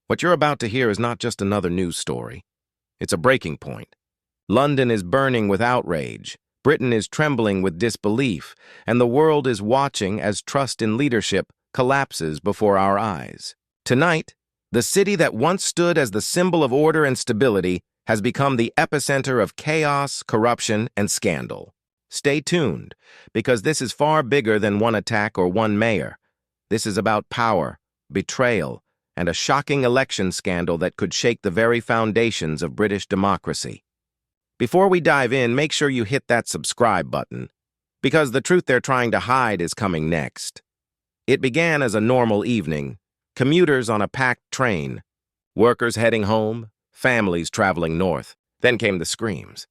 What you're about to hear is not just another news story. It's a breaking point. London is burning with outrage, Britain is trembling with disbelief, and the world is watching as trust in leadership collapses before our eyes. Tonight, the city that once stood as the symbol of order and stability has become the epicenter of chaos, corruption, and scandal. Stay tuned, because this is far bigger than one attack or one mayor. This is about power, betrayal, and a shocking election scandal that could shake the very foundations of British democracy. Before we dive in, make sure you hit that subscribe button, because the truth they're trying to hide is coming next. It began as a normal evening, commuters on a packed train, workers heading home, families traveling north. Then came the screams.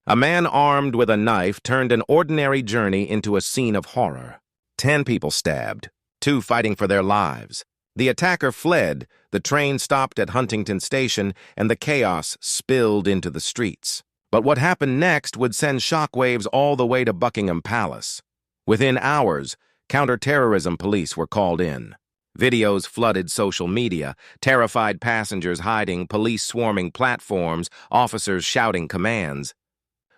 A man armed with a knife turned an ordinary journey into a scene of horror. 10 people stabbed, 2 fighting for their lives. The attacker fled, the train stopped at Huntington Station, and the chaos spilled into the streets. But what happened next would send shockwaves all the way to Buckingham Palace. Within hours, counter-terrorism police were called in. Videos flooded social media, terrified passengers hiding, police swarming platforms, officers shouting commands.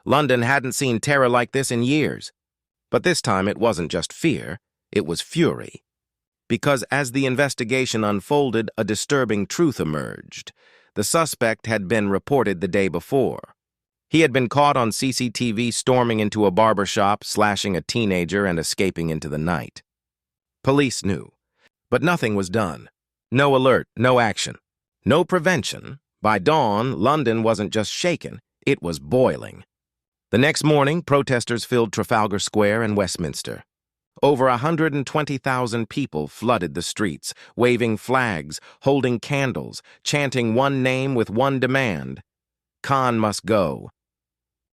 London hadn't seen terror like this in years. But this time it wasn't just fear, it was fury. Because as the investigation unfolded, a disturbing truth emerged. The suspect had been reported the day before. He had been caught on CCTV storming into a barbershop, slashing a teenager, and escaping into the night. Police knew, but nothing was done. No alert, no action, no prevention. By dawn, London wasn't just shaken, it was boiling. The next morning, protesters filled Trafalgar Square and Westminster. Over 120,000 people flooded the streets, waving flags, holding candles, chanting one name with one demand: Khan must go.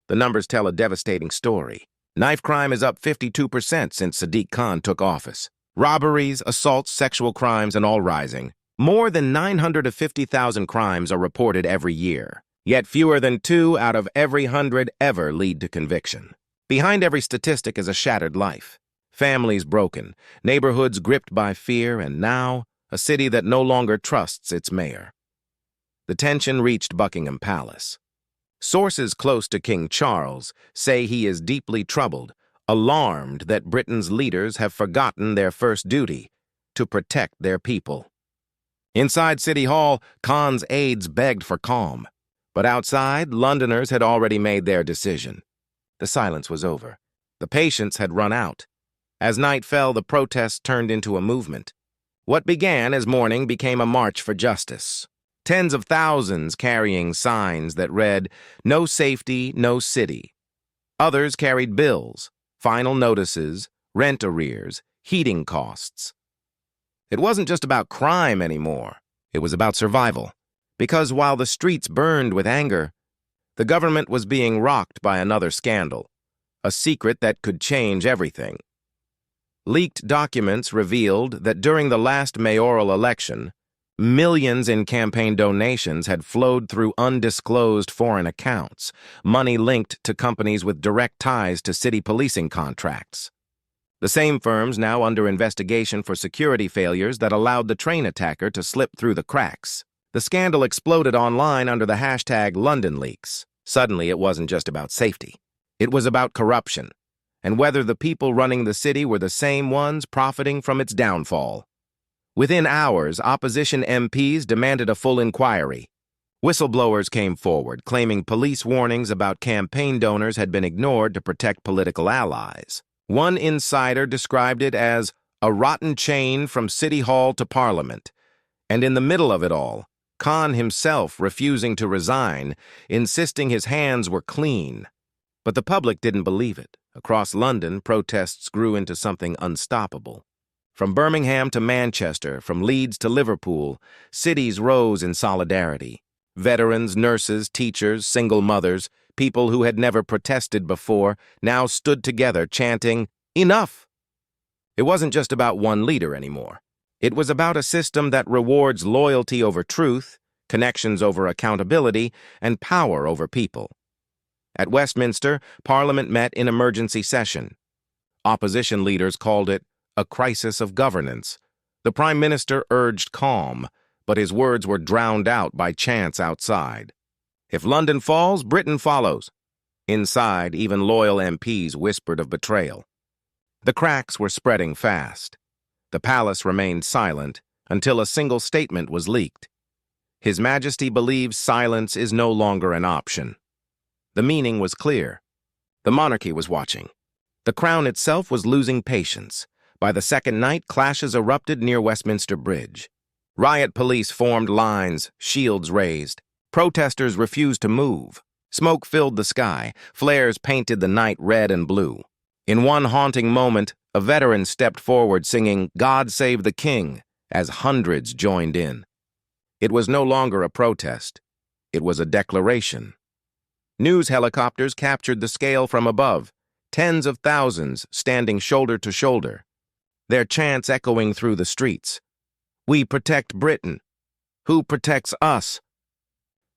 The numbers tell a devastating story. Knife crime is up 52% since Sadiq Khan took office. Robberies, assaults, sexual crimes, and all rising. More than 950,000 crimes are reported every year. Yet fewer than 2 out of every 100 ever lead to conviction. Behind every statistic is a shattered life. Families broken, neighborhoods gripped by fear, and now, a city that no longer trusts its mayor. The tension reached Buckingham Palace. Sources close to King Charles say he is deeply troubled, alarmed that Britain's leaders have forgotten their first duty: to protect their people. Inside City Hall, Khan's aides begged for calm. But outside, Londoners had already made their decision. The silence was over. The patience had run out. As night fell, the protests turned into a movement. What began as mourning became a march for justice. Tens of thousands carrying signs that read, "No safety, no city." Others carried bills, final notices, rent arrears, heating costs. It wasn't just about crime anymore. It was about survival. Because while the streets burned with anger, the government was being rocked by another scandal, a secret that could change everything. Leaked documents revealed that during the last mayoral election, millions in campaign donations had flowed through undisclosed foreign accounts, money linked to companies with direct ties to city policing contracts. The same firms now under investigation for security failures that allowed the train attacker to slip through the cracks. The scandal exploded online under the hashtag #LondonLeaks. Suddenly, it wasn't just about safety. It was about corruption, and whether the people running the city were the same ones profiting from its downfall. Within hours, opposition MPs demanded a full inquiry. Whistleblowers came forward, claiming police warnings about campaign donors had been ignored to protect political allies. One insider described it as a rotten chain from City Hall to Parliament. And in the middle of it all, Khan himself refusing to resign, insisting his hands were clean. But the public didn't believe it. Across London, protests grew into something unstoppable. From Birmingham to Manchester, from Leeds to Liverpool, cities rose in solidarity. Veterans, nurses, teachers, single mothers, people who had never protested before, now stood together chanting, "Enough!" It wasn't just about one leader anymore. It was about a system that rewards loyalty over truth, connections over accountability, and power over people. At Westminster, Parliament met in emergency session. Opposition leaders called it a crisis of governance. The Prime Minister urged calm, but his words were drowned out by chants outside. If London falls, Britain follows. Inside, even loyal MPs whispered of betrayal. The cracks were spreading fast. The palace remained silent until a single statement was leaked. His Majesty believes silence is no longer an option. The meaning was clear. The monarchy was watching. The crown itself was losing patience. By the second night, clashes erupted near Westminster Bridge. Riot police formed lines, shields raised. Protesters refused to move. Smoke filled the sky. Flares painted the night red and blue. In one haunting moment, a veteran stepped forward singing, "God Save the King," as hundreds joined in. It was no longer a protest. It was a declaration. News helicopters captured the scale from above, tens of thousands standing shoulder to shoulder, their chants echoing through the streets. "We protect Britain. Who protects us?"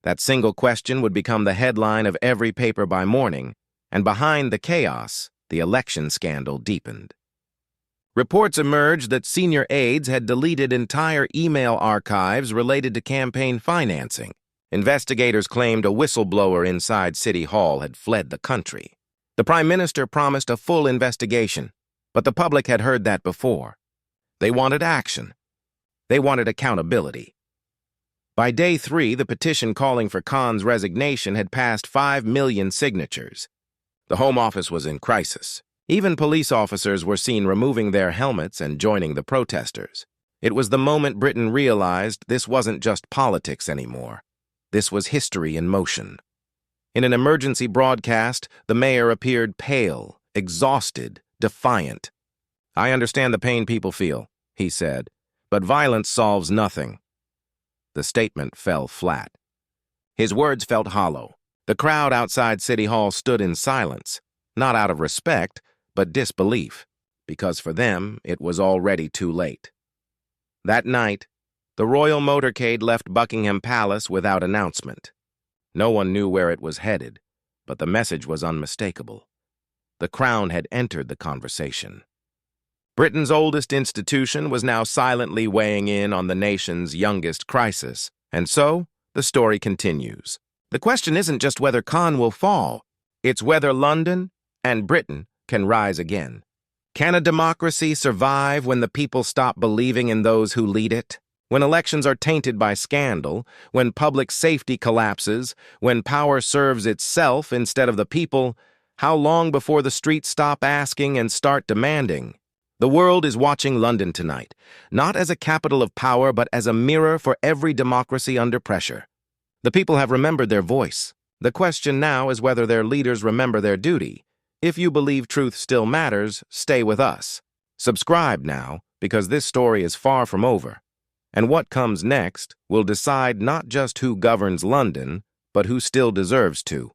That single question would become the headline of every paper by morning, and behind the chaos, the election scandal deepened. Reports emerged that senior aides had deleted entire email archives related to campaign financing. Investigators claimed a whistleblower inside City Hall had fled the country. The Prime Minister promised a full investigation, but the public had heard that before. They wanted action. They wanted accountability. By day 3, the petition calling for Khan's resignation had passed 5 million signatures. The Home Office was in crisis. Even police officers were seen removing their helmets and joining the protesters. It was the moment Britain realized this wasn't just politics anymore. This was history in motion. In an emergency broadcast, the mayor appeared pale, exhausted, defiant. "I understand the pain people feel," he said, "but violence solves nothing." The statement fell flat. His words felt hollow. The crowd outside City Hall stood in silence, not out of respect, but disbelief, because for them it was already too late. That night, the royal motorcade left Buckingham Palace without announcement. No one knew where it was headed, but the message was unmistakable. The crown had entered the conversation. Britain's oldest institution was now silently weighing in on the nation's youngest crisis, and so the story continues. The question isn't just whether Khan will fall, it's whether London and Britain can rise again. Can a democracy survive when the people stop believing in those who lead it? When elections are tainted by scandal, when public safety collapses, when power serves itself instead of the people, how long before the streets stop asking and start demanding? The world is watching London tonight, not as a capital of power, but as a mirror for every democracy under pressure. The people have remembered their voice. The question now is whether their leaders remember their duty. If you believe truth still matters, stay with us. Subscribe now, because this story is far from over. And what comes next will decide not just who governs London, but who still deserves to.